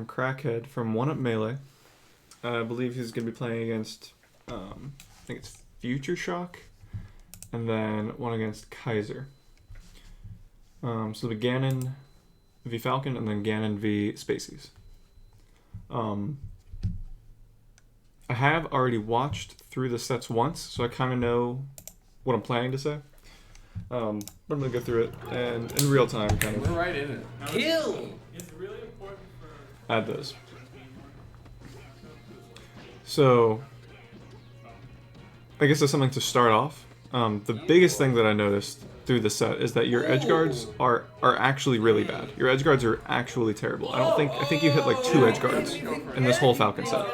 Krakhead from 1-Up Melee. I believe he's going to be playing against, I think it's Future Shock, and then one against Kaiser. So the Ganon v Falcon, and then Ganon v Spaceys. I have already watched through the sets once, so I kind of know what I'm planning to say. But I'm going to go through it and in real time kind of We're right in it. Kill! add those. So, I guess that's something to start off. The biggest thing that I noticed through the set is that your edge guards are actually really bad. Your edge guards are actually terrible. I think you hit like 2 edge guards in this whole Falcon set.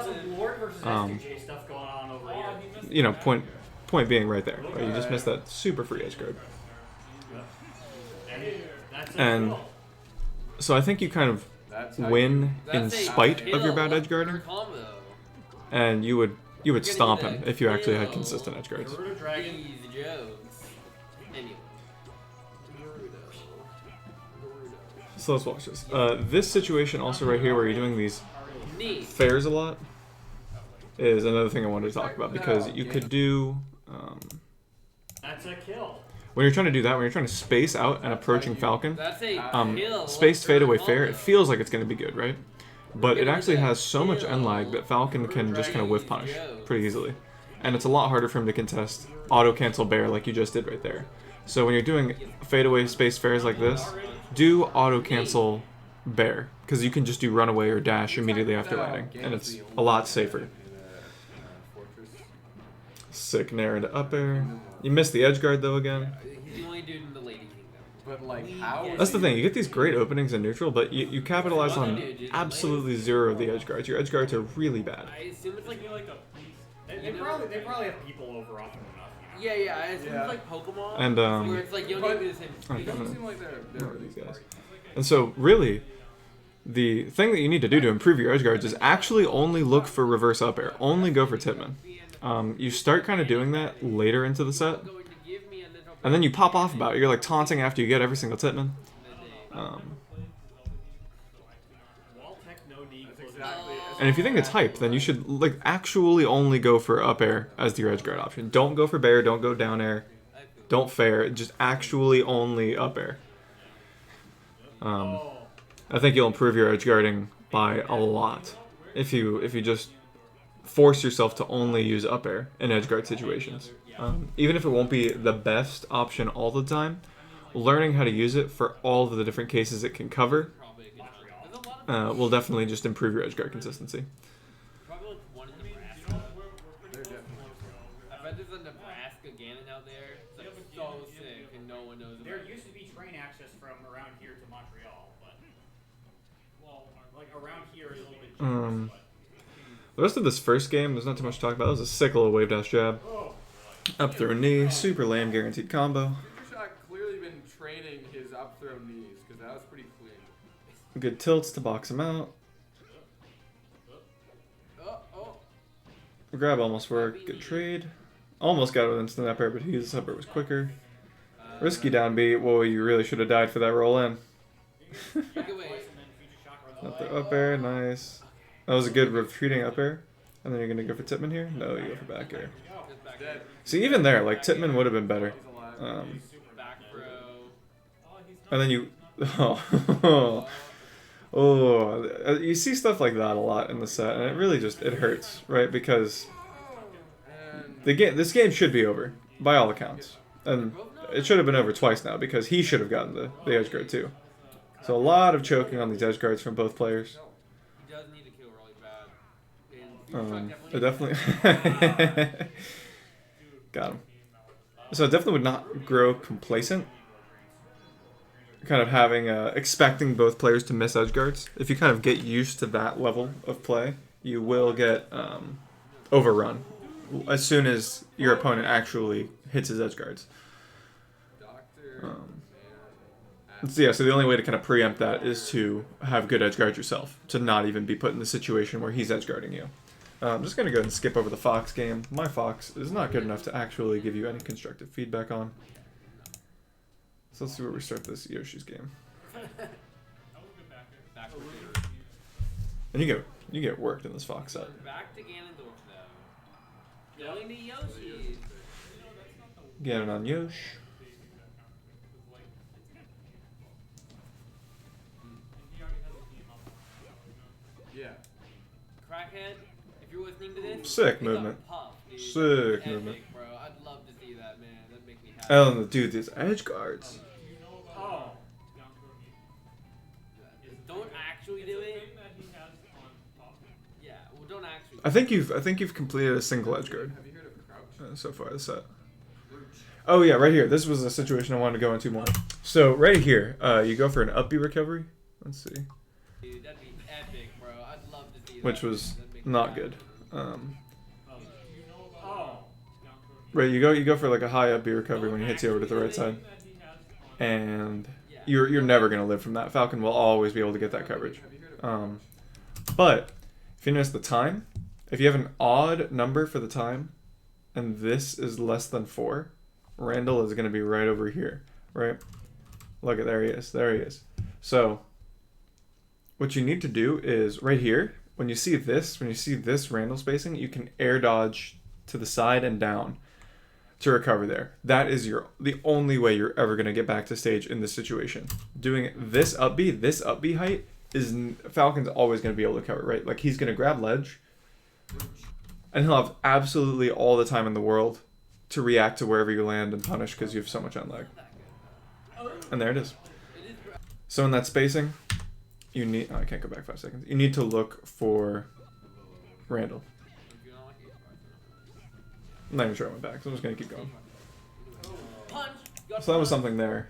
You know, point being right there. Right? You just missed that super free edge guard. And so I think you kind of win in spite of your bad edge guarding. And you would stomp him if you actually had consistent edge guards. So let's watch this. This situation also right here where you're doing these fairs a lot is another thing I wanted to talk about, because you could do... That's a kill. When you're trying to do that, when you're trying to space out an approaching Falcon, spaced fadeaway fair, it feels like it's going to be good, right? But it actually has so much end lag that Falcon can just kind of whiff punish pretty easily. And it's a lot harder for him to contest auto-cancel bear like you just did right there. So when you're doing fadeaway space fairs like this, do auto-cancel bear, because you can just do runaway or dash immediately after landing, and it's a lot safer. Sick nair into up air. You missed the edge guard though again. He's the only dude in the Lady Kingdom. But like, how? That's the thing, you get these great openings in neutral, but you capitalize on absolutely 0 of the edge guards. Your edge guards are really bad. I assume it's like They probably have people over often enough. Yeah, I assume it's like Pokemon. And where it's like you don't need to do the same okay, speed. It doesn't seem like they're these guys. And so really, the thing that you need to do to improve your edge guards is actually only look for reverse up air. Only go for Tipman. You start kind of doing that later into the set, and then you pop off about it. You're like taunting after you get every single Tipman. And if you think it's hype, then you should like actually only go for up air as your edge guard option. Don't go for bear, don't go down air, don't fair, just actually only up air. I think you'll improve your edge guarding by a lot if you just force yourself to only use up air in edge guard situations. Even if it won't be the best option all the time, learning how to use it for all of the different cases it can cover will definitely just improve your edge guard consistency. Probably like one in Nebraska. I bet there's a Nebraska Ganon out there. It's like so sick and no one knows about There it. used to be train access from around here to Montreal, but like around here is a little bit cheaper. The rest of this first game, there's not too much to talk about. It was a sick little wave dash jab. Up throw knee, super lame guaranteed combo. Future Shock clearly been training his up throw knees, because that was pretty clean. Good tilts to box him out. Grab almost worked. Good trade. Almost got it with instant up air, but his up air was quicker. Risky down B. Whoa, you really should have died for that roll in. Up the up air, nice. That was a good retreating up air. And then you're going to go for Tipman here? No, you go for back air. See, even there, like, Tipman would have been better. And then you... Oh, you see stuff like that a lot in the set, and it really just, it hurts, right? Because this game should be over, by all accounts. And it should have been over twice now, because he should have gotten the edge guard too. So a lot of choking on these edge guards from both players. He does need to kill really bad. It definitely got him. So it definitely would not grow complacent. Kind of having expecting both players to miss edge guards. If you kind of get used to that level of play, you will get overrun as soon as your opponent actually hits his edge guards. So the only way to kind of preempt that is to have good edge guard yourself, to not even be put in the situation where he's edge guarding you. I'm just going to go ahead and skip over the Fox game. My Fox is not good enough to actually give you any constructive feedback on. So let's see where we start this Yoshi's game. And you get worked in this Fox set. Back to Ganondorf though. Going to Yoshi. Ganon on Yosh. Yeah. Crackhead, if you're listening to this, Sick pick up movement. Puff, dude. Sick Epic, movement. bro. I'd love to see that, man. That'd make me happy. Oh, dude, these edge guards. Oh. Don't actually do it. Yeah, well, don't actually. I think you've completed a single edge guard Have you heard of crouch? so far this set. Oh yeah, right here. This was a situation I wanted to go into more. So right here, you go for an up B recovery. Let's see. Dude, that'd be epic, bro. I'd love to see that. Which was That'd make me not happy. good. Oh. Right, you go for like a high up B recovery when he hits you over to the right side, and you're never gonna live from that. Falcon will always be able to get that coverage. But if you notice the time, if you have an odd number for the time, and this is less than 4, Randall is gonna be right over here, right? Look at there he is. There he is. So what you need to do is right here, when you see this Randall spacing, you can air dodge to the side and down to recover there. That is the only way you're ever going to get back to stage in this situation. Doing this up B height is Falcon's always going to be able to cover, right? Like he's going to grab ledge and he'll have absolutely all the time in the world to react to wherever you land and punish because you have so much on leg. And there it is. So in that spacing, you need, oh, I can't go back 5 seconds. You need to look for Randall. I'm not even sure I went back, so I'm just going to keep going. So that was something there.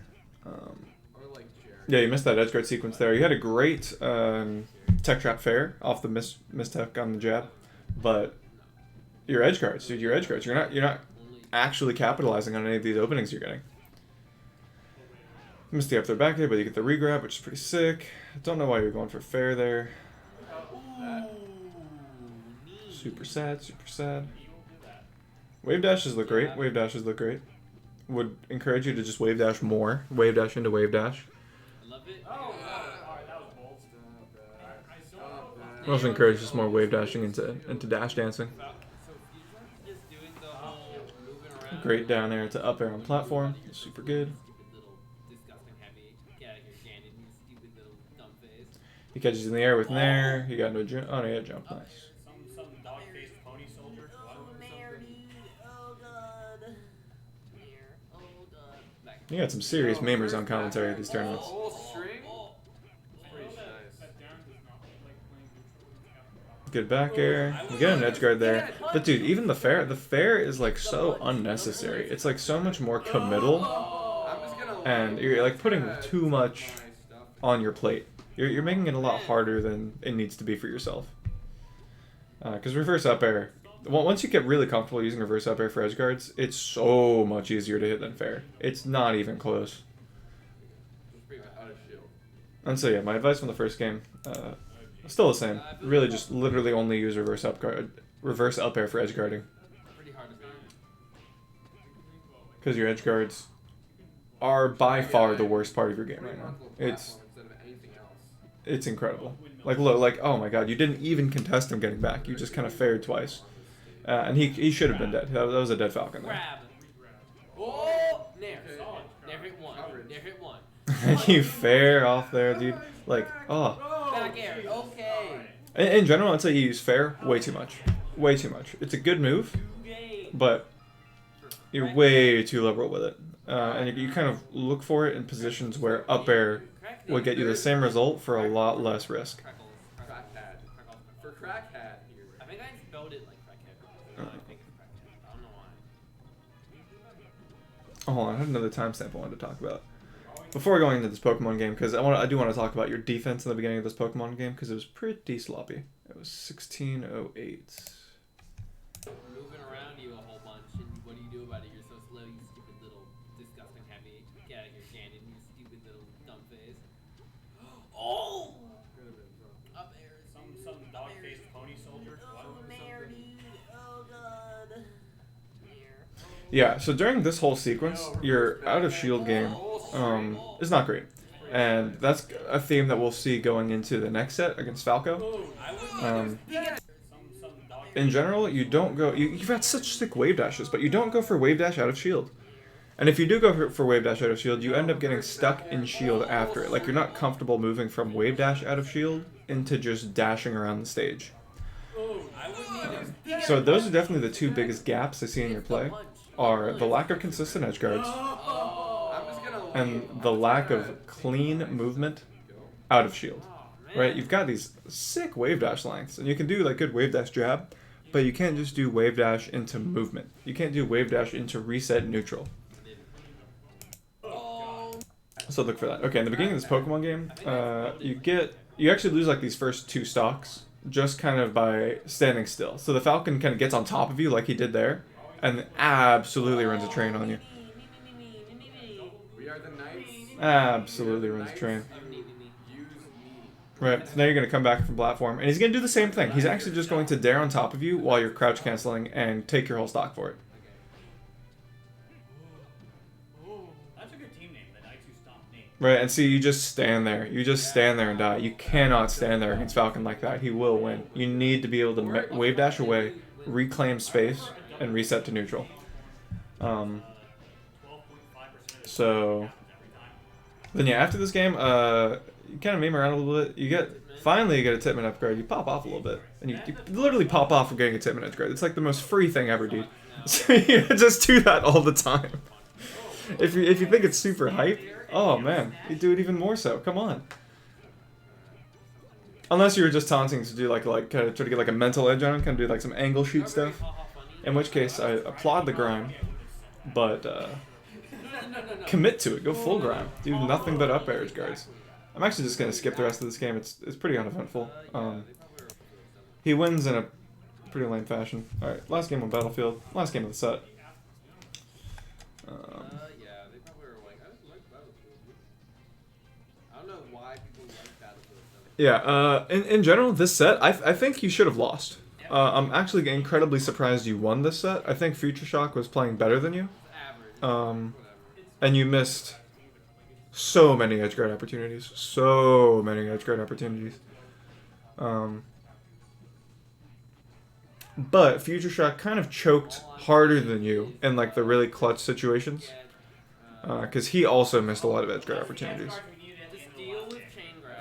Yeah, you missed that edge guard sequence there. You had a great tech trap fair off the mistech on the jab, but your edge guards, dude, your edge guards. You're not actually capitalizing on any of these openings you're getting. Missed the up there back there, but you get the regrab, which is pretty sick. Don't know why you're going for fair there. Super sad, super sad. Wave dashes look great. Wave dashes look great. Would encourage you to just wave dash more. Wave dash into wave dash. I love it. Alright, that was bold. I also encourage just more wave dashing into dash dancing. So you're just doing the whole moving around. Great down air to up air on platform. Super good. Stupid little disgusting heavy. Get out of here, Ganon, you stupid little dumb face. He catches in the air with Nair. He got into a jump. Oh, no, he had jump. Nice. Some dog-faced pony soldier. Oh god. Oh god. Back. You got some serious memers on commentary at these tournaments. Whole string? Pretty nice. Good back air. You get an edge guard there. But dude, even the fair is like so unnecessary. It's like so much more committal, I'm just gonna and you're like putting too much on your plate. You're making it a lot harder than it needs to be for yourself. Because reverse up air, once you get really comfortable using reverse up air for edge guards, it's so much easier to hit than fair. It's not even close. out of shield. And so yeah, my advice from the first game, still the same. Really, just literally only use reverse up air for edge guarding. Pretty hard to do. Because your edge guards are by far the worst part of your game right now. It's Instead of anything else. it's incredible. Like look, like oh my god, you didn't even contest him getting back. You just kind of fared twice, and he should have been dead. That was a dead Falcon there. Grab. Oh! Nair. Nair hit one. Nair hit one. You fair off there, dude. Like oh. Back air. Okay. In general, I'd say you use fair way too much. Way too much. It's a good move, but you're way too liberal with it. And you kind of look for it in positions where up air would get you the same result for a lot less risk. Crackhead. For Crackhead here. I think I spelled it like Krakhead. I think it's Krakhead. I don't know why. Oh, hold on, I had another timestamp I wanted to talk about. Before going into this Pokemon game, because I do want to talk about your defense in the beginning of this Pokemon game, because it was pretty sloppy. It was 1608. Moving around you a whole bunch, and what do you do about it? You're so slow, you stupid little disgusting heavy. Get out of here, Ganon, you stupid little dumb face. Oh! Up air. Some dog-faced pony soldier. Oh, Nair, dude. Oh god. Nair. Yeah, so during this whole sequence, your out of shield game is not great. And that's a theme that we'll see going into the next set against Falco. In general, you don't go... You've got such sick wave dashes, but you don't go for wave dash out of shield. And if you do go for wave dash out of shield, you end up getting stuck in shield after it. Like, you're not comfortable moving from wave dash out of shield into just dashing around the stage. So those are definitely the two biggest gaps I see in your play, are the lack of consistent edge guards and the lack of clean movement out of shield. Right? You've got these sick wave dash lengths, and you can do like good wave dash jab, but you can't just do wave dash into movement. You can't do wave dash into reset neutral. So look for that. Okay, in the beginning of this Pokemon game, you actually lose like these first 2 stocks just kind of by standing still. So the Falcon kind of gets on top of you like he did there, and absolutely runs a train on you. We are the knights. Absolutely runs a train. Right, so now you're going to come back from platform, and he's going to do the same thing. He's actually just going to dare on top of you while you're crouch canceling and take your whole stock for it. That's a good team name, the Knights Who Stomp name. Right, and see, you just stand there. You just stand there and die. You cannot stand there against Falcon like that. He will win. You need to be able to wave dash away, reclaim space, and reset to neutral. So, then yeah, after this game, you kind of meme around a little bit. Finally you get a Tipman upgrade. You pop off a little bit, and you literally pop off for getting a Tipman upgrade. It's like the most free thing ever, dude. So you just do that all the time. If you think it's super hype, oh man, you do it even more so. Come on. Unless you were just taunting to do like kind of try to get like a mental edge on him, kind of do like some angle shoot stuff. In which case, I applaud the grind, but commit to it. Go full grind. Do nothing but up air guards. I'm actually just gonna skip the rest of this game. It's pretty uneventful. He wins in a pretty lame fashion. All right, last game on Battlefield. Last game of the set. Yeah, they probably were like, I just like Battlefield. I don't know why people like Battlefield. Yeah, in general, this set, I think you should have lost. I'm actually incredibly surprised you won this set. I think Future Shock was playing better than you. And you missed so many edge guard opportunities. So many edge guard opportunities. But Future Shock kind of choked harder than you in like the really clutch situations. Because he also missed a lot of edge guard opportunities.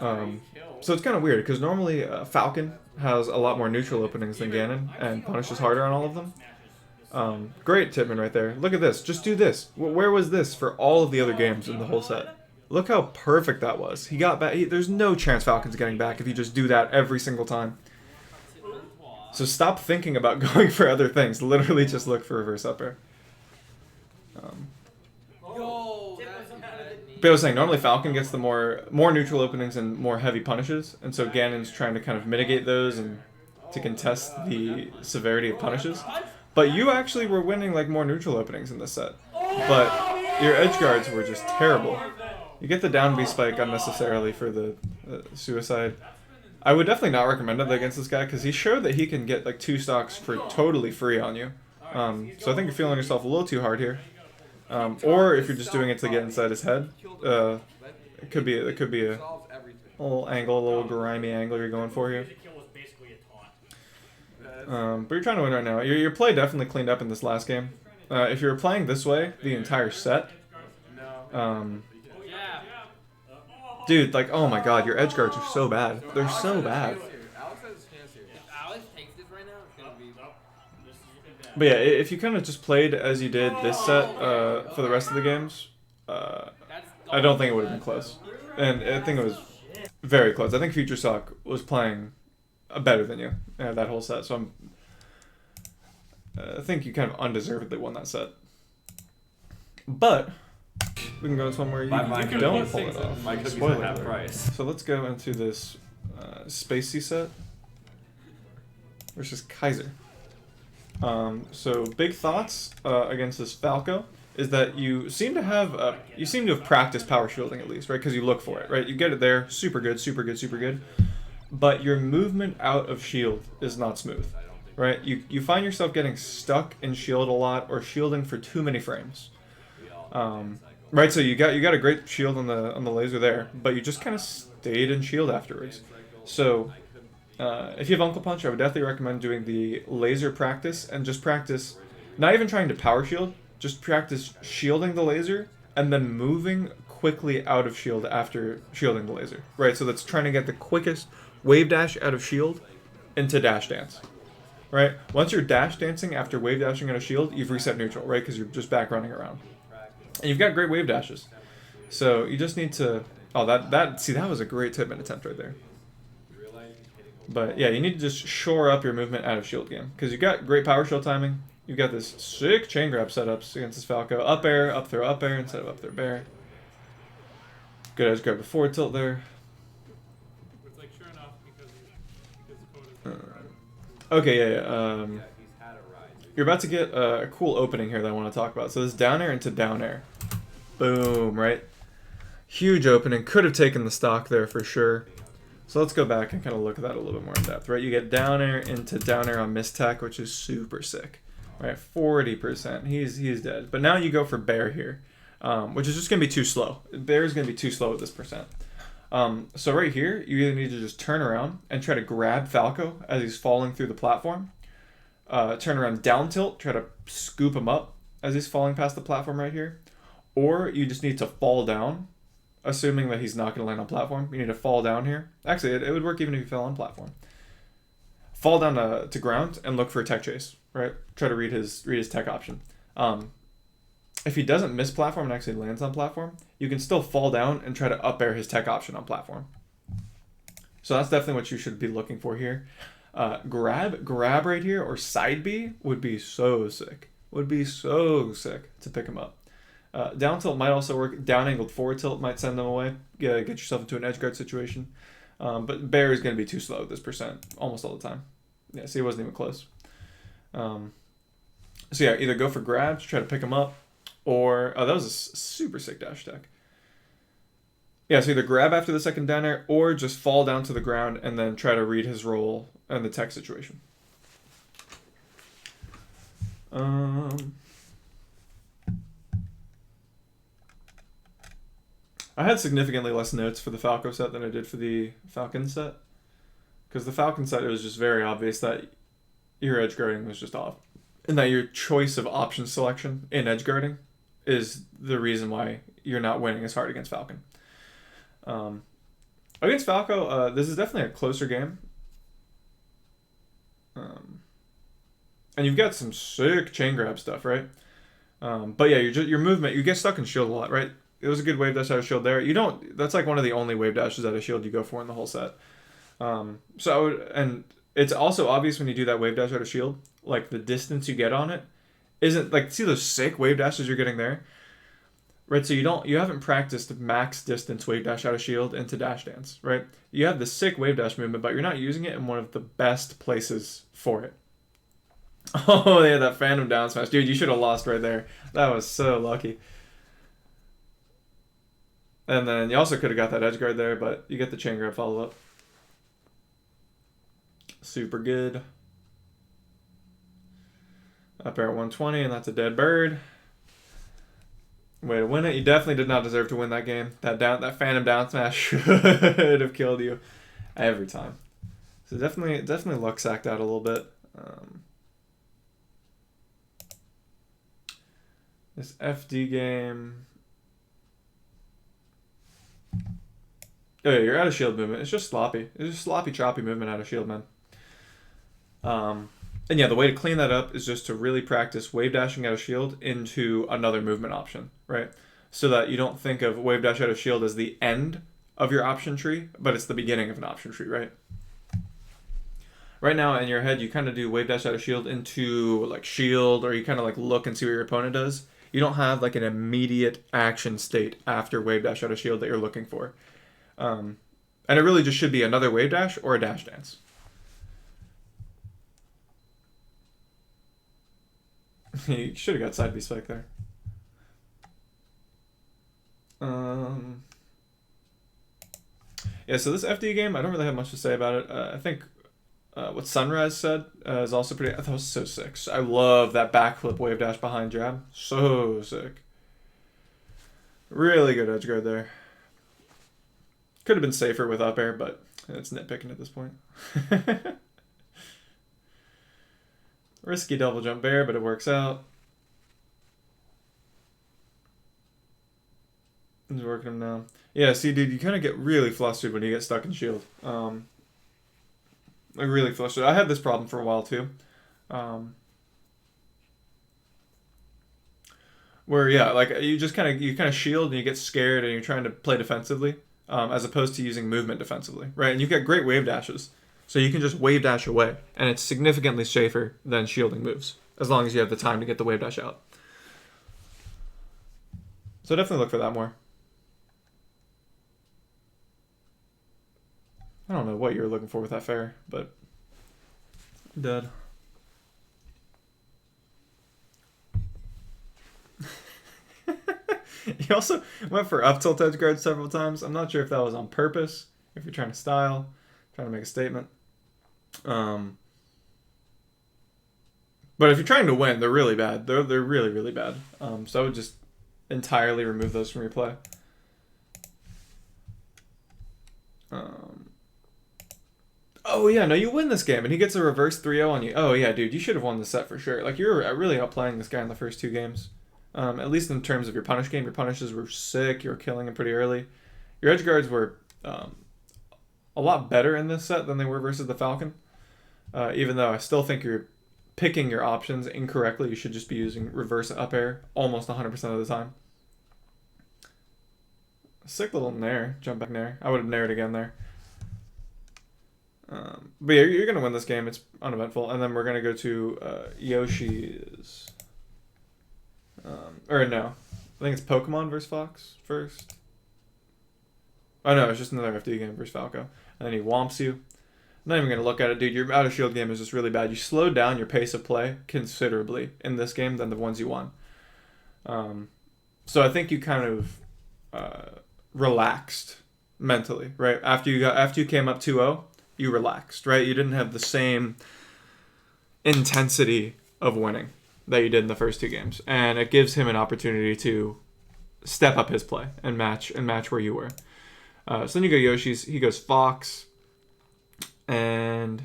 So it's kind of weird, because normally Falcon has a lot more neutral openings than Ganon, and punishes harder on all of them. Great Tipman right there. Look at this. Just do this. Where was this for all of the other games in the whole set? Look how perfect that was. He got back. There's no chance Falcon's getting back if you just do that every single time. So stop thinking about going for other things. Literally just look for reverse up air. But I was saying, normally Falcon gets the more neutral openings and more heavy punishes, and so Ganon's trying to kind of mitigate those and to contest the severity of punishes. But you actually were winning like more neutral openings in this set. But your edge guards were just terrible. You get the down B spike unnecessarily for the suicide. I would definitely not recommend it against this guy, because he showed that he can get like 2 stocks for totally free on you. So I think you're feeling yourself a little too hard here. Or if you're just doing it to get inside his head, it could be a little angle, a little grimy angle you're going for here. But you're trying to win right now. Your play definitely cleaned up in this last game. If you were playing this way the entire set, dude, like, oh my god, your edge guards are so bad. They're so bad. But yeah, if you kind of just played as you did this set for the rest of the games, I don't think it would have been close. And I think it was very close. I think Future Shock was playing better than you that whole set. So I think you kind of undeservedly won that set. But we can go into one where you don't pull it off. Spoiler alert. So let's go into this Spacey set versus Kaiser. So big thoughts against this Falco is that you seem to have practiced power shielding at least, right? Because you look for it, right? You get it there, super good, super good, super good. But your movement out of shield is not smooth, right? You find yourself getting stuck in shield a lot or shielding for too many frames. Right, so you got a great shield on the laser there, but you just kind of stayed in shield afterwards. So if you have Uncle Punch, I would definitely recommend doing the laser practice and just practice, not even trying to power shield, just practice shielding the laser and then moving quickly out of shield after shielding the laser. Right, so that's trying to get the quickest wave dash out of shield into dash dance. Right, once you're dash dancing after wave dashing out of shield, you've reset neutral, right, because you're just back running around. And you've got great wave dashes. So you just need to... Oh, see, that was a great tip and attempt right there. But yeah, you need to just shore up your movement out of shield game. Because you've got great power shield timing. You've got this sick chain grab setups against this Falco. Up air, up air instead of up throw bear. Good edge grab before tilt there. It's like sure enough because Okay, yeah. You're about to get a cool opening here that I want to talk about. So this down air into down air. Boom, right? Huge opening. Could have taken the stock there for sure. So let's go back and kind of look at that a little bit more in depth, right? You get down air into down air on mistech, which is super sick, right? 40%. He's dead. But now you go for bear here, which is just going to be too slow. Bear is going to be too slow at this percent. So right here, you either need to just turn around and try to grab Falco as he's falling through the platform. Turn around down tilt, try to scoop him up as he's falling past the platform right here. Or you just need to fall down, assuming that he's not going to land on platform. You need to fall down here. Actually, it would work even if you fell on platform. Fall down to ground and look for a tech chase, right? Try to read his tech option. If he doesn't miss platform and actually lands on platform, you can still fall down and try to up air his tech option on platform. So that's definitely what you should be looking for here. Grab right here or side B would be so sick. Would be so sick to pick him up. Down tilt might also work. Down angled forward tilt might send them away. Get yourself into an edge guard situation. But bear is going to be too slow at this percent almost all the time. Yeah, see, it wasn't even close. So yeah, either go for grab to try to pick him up, or that was a super sick dash tech. Yeah, so either grab after the second down air or just fall down to the ground and then try to read his roll and the tech situation. I had significantly less notes for the Falco set than I did for the Falcon set. Because the Falcon set, it was just very obvious that your edge guarding was just off. And that your choice of option selection in edge guarding is the reason why you're not winning as hard against Falcon. Against Falco, this is definitely a closer game. And you've got some sick chain grab stuff, right? But yeah, your movement, you get stuck in shield a lot, right? It was a good wave dash out of shield there. You don't. That's like one of the only wave dashes out of shield you go for in the whole set. So I would, and it's also obvious when you do that wave dash out of shield, like the distance you get on it isn't like, see those sick wave dashes you're getting there, right? So you haven't practiced max distance wave dash out of shield into dash dance, right? You have the sick wave dash movement, but you're not using it in one of the best places for it. Oh, yeah, that phantom down smash, dude. You should have lost right there. That was so lucky. And then you also could have got that edge guard there, but you get the chain grab follow up. Super good. Up air at 120, and that's a dead bird. Way to win it. You definitely did not deserve to win that game. That phantom down smash should have killed you every time. So definitely luck sacked out a little bit. This FD game. Oh yeah, you're out of shield movement. It's just sloppy. It's just sloppy, choppy movement out of shield, man. And yeah, the way to clean that up is just to really practice wave dashing out of shield into another movement option, right? So that you don't think of wave dash out of shield as the end of your option tree, but it's the beginning of an option tree, right? Right now in your head, you kind of do wave dash out of shield into like shield, or you kind of like look and see what your opponent does. You don't have like an immediate action state after wave dash out of shield that you're looking for. And it really just should be another wave dash or a dash dance. You should have got side B spike there. Yeah, so this FD game, I don't really have much to say about it. I think what Sunrise said is also pretty... I thought it was so sick. I love that backflip wave dash behind jab. So sick. Really good edge guard there. Could have been safer with up air, but it's nitpicking at this point. Risky double jump bear, but it works out. He's working him now. Yeah, see, dude, you kind of get really flustered when you get stuck in shield. Like really flustered. I had this problem for a while too. Where yeah, like you kind of shield and you get scared and you're trying to play defensively, as opposed to using movement defensively, right? And you've got great wave dashes, so you can just wave dash away, and it's significantly safer than shielding moves as long as you have the time to get the wave dash out. So definitely look for that more. I don't know what you were looking for with that fair, but dead. You also went for up tilt edge guard several times. I'm not sure if that was on purpose, if you're trying to style, trying to make a statement. But if you're trying to win, they're really bad. They're really, really bad. So I would just entirely remove those from your play. Oh yeah, no, you win this game, and he gets a reverse 3-0 on you. Oh yeah, dude, you should have won the set for sure. Like, you're really outplaying this guy in the first 2 games. At least in terms of your punish game. Your punishes were sick. You were killing him pretty early. Your edge guards were a lot better in this set than they were versus the Falcon. Even though I still think you're picking your options incorrectly. You should just be using reverse up air almost 100% of the time. Sick little nair. Jump back nair. I would have naired again there. But yeah, you're going to win this game. It's uneventful. And then we're going to go to Yoshi's... or no. I think it's Pokemon versus Fox first. Oh no, it's just another FD game versus Falco. And then he womps you. I'm not even going to look at it, dude. Your out of shield game is just really bad. You slowed down your pace of play considerably in this game than the ones you won. So I think you kind of relaxed mentally, right? After you came up 2-0, you relaxed, right? You didn't have the same intensity of winning that you did in the first 2 games, and it gives him an opportunity to step up his play and match where you were. So then you go Yoshi's. He goes Fox, and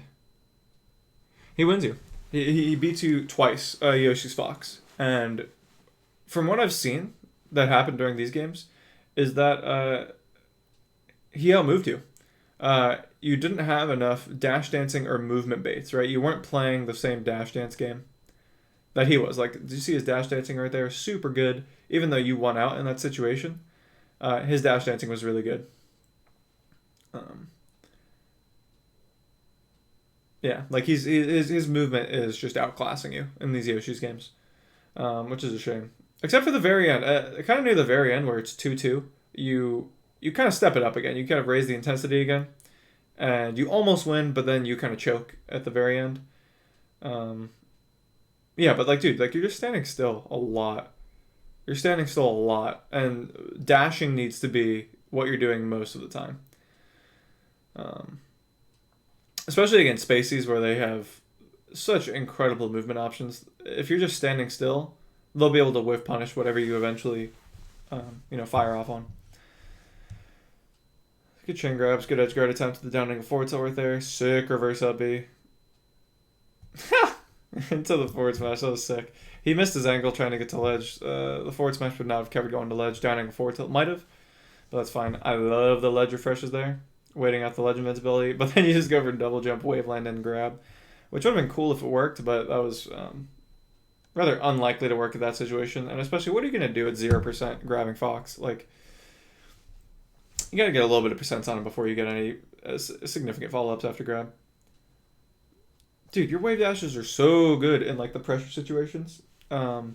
he wins you. He beats you twice, Yoshi's Fox. And from what I've seen that happened during these games, is that he outmoved you. You didn't have enough dash dancing or movement baits, right? You weren't playing the same dash dance game that he was. Like, did you see his dash dancing right there? Super good. Even though you won out in that situation, his dash dancing was really good. Yeah, like his movement is just outclassing you in these Yoshi's games, which is a shame. Except for the very end. Kind of near the very end where it's 2-2, you kind of step it up again. You kind of raise the intensity again, and you almost win, but then you kind of choke at the very end. Yeah, but like, dude, like, you're just standing still a lot. You're standing still a lot, and dashing needs to be what you're doing most of the time. Especially against Spaceys where they have such incredible movement options. If you're just standing still, they'll be able to whiff punish whatever you eventually, fire off on. Good chain grabs, good edge guard attempt at the downing of forward tilt right there. Sick reverse up B. Into the forward smash, that was sick. He missed his angle trying to get to ledge. The forward smash would not have covered going to ledge. Downing a forward tilt might have, but that's fine. I love the ledge refreshes there. Waiting out the ledge invincibility, but then you just go for double jump, wave land, and grab, which would have been cool if it worked, but that was rather unlikely to work in that situation. And especially, what are you going to do at 0% grabbing Fox? Like, you got to get a little bit of percents on him before you get any significant follow-ups after grab. Dude, your wave dashes are so good in like the pressure situations. Oh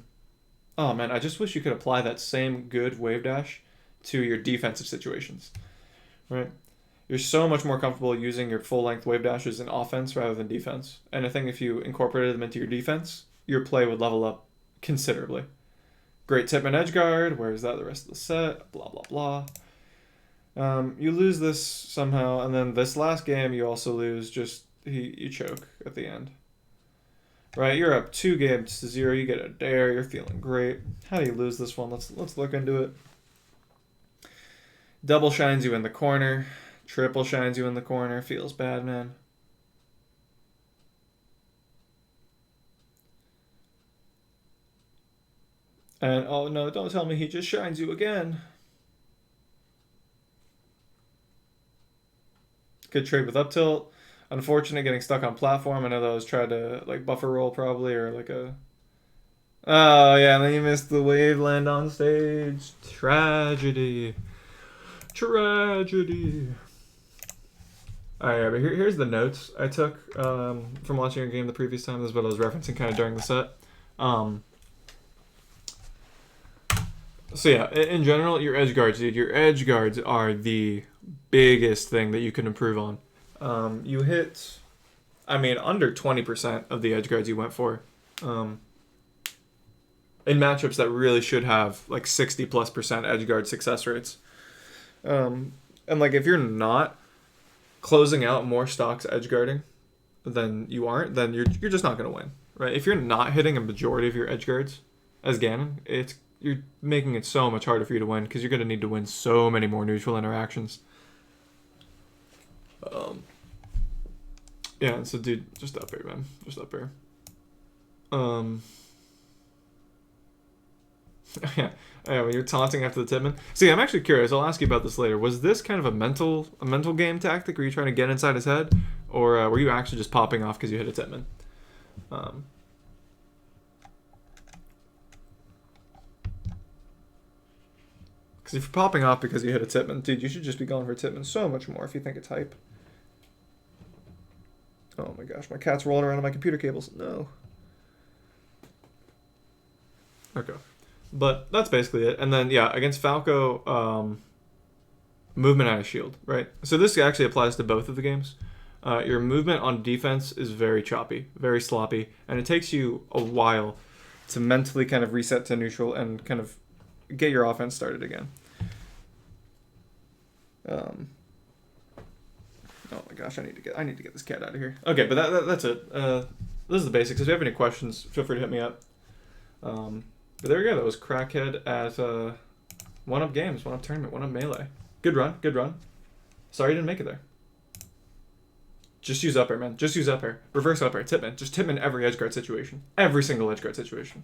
man, I just wish you could apply that same good wave dash to your defensive situations, right? You're so much more comfortable using your full-length wave dashes in offense rather than defense. And I think if you incorporated them into your defense, your play would level up considerably. Great tip and edge guard. Where's that the rest of the set? Blah, blah, blah. You lose this somehow, and then this last game you also lose. Just you choke at the end. Right, you're up 2-0. You get a dare. You're feeling great. How do you lose this one? Let's look into it. Double shines you in the corner. Triple shines you in the corner. Feels bad, man. And, oh no, don't tell me he just shines you again. Good trade with up tilt. Unfortunate getting stuck on platform. I know that was trying to, like, buffer roll probably, or like a... Oh, yeah, and then you missed the wave land on stage. Tragedy. Tragedy. Alright, yeah, but here's the notes I took from watching your game the previous time. This is what I was referencing kind of during the set. So yeah, in general, your edge guards, dude. Your edge guards are the biggest thing that you can improve on. You hit, I mean, under 20% of the edge guards you went for. In matchups that really should have like 60+% edge guard success rates. And like if you're not closing out more stocks edge guarding than you aren't, then you're just not going to win, right? If you're not hitting a majority of your edge guards as Ganon, you're making it so much harder for you to win because you're going to need to win so many more neutral interactions. Yeah, so dude, just up here, man. Just up here. Yeah, when you're taunting after the Tipman. See, I'm actually curious. I'll ask you about this later. Was this kind of a mental game tactic? Were you trying to get inside his head, or were you actually just popping off because you hit a Tipman? Because if you're popping off because you hit a Tipman, dude, you should just be going for a Tipman so much more if you think it's hype. Oh my gosh, my cat's rolling around on my computer cables. No. Okay. But that's basically it. And then, yeah, against Falco, movement out of shield, right? So this actually applies to both of the games. Your movement on defense is very choppy, very sloppy, and it takes you a while to mentally kind of reset to neutral and kind of get your offense started again. Oh my gosh, I need to get this cat out of here. Okay, but that's it. This is the basics. If you have any questions, feel free to hit me up. But there we go. That was Krakhead at 1-up games, 1-up tournament, 1-up melee. Good run, good run. Sorry you didn't make it there. Just use up air, man. Just use up air. Reverse up air. Tipman. Just Tipman every edgeguard situation. Every single edgeguard situation.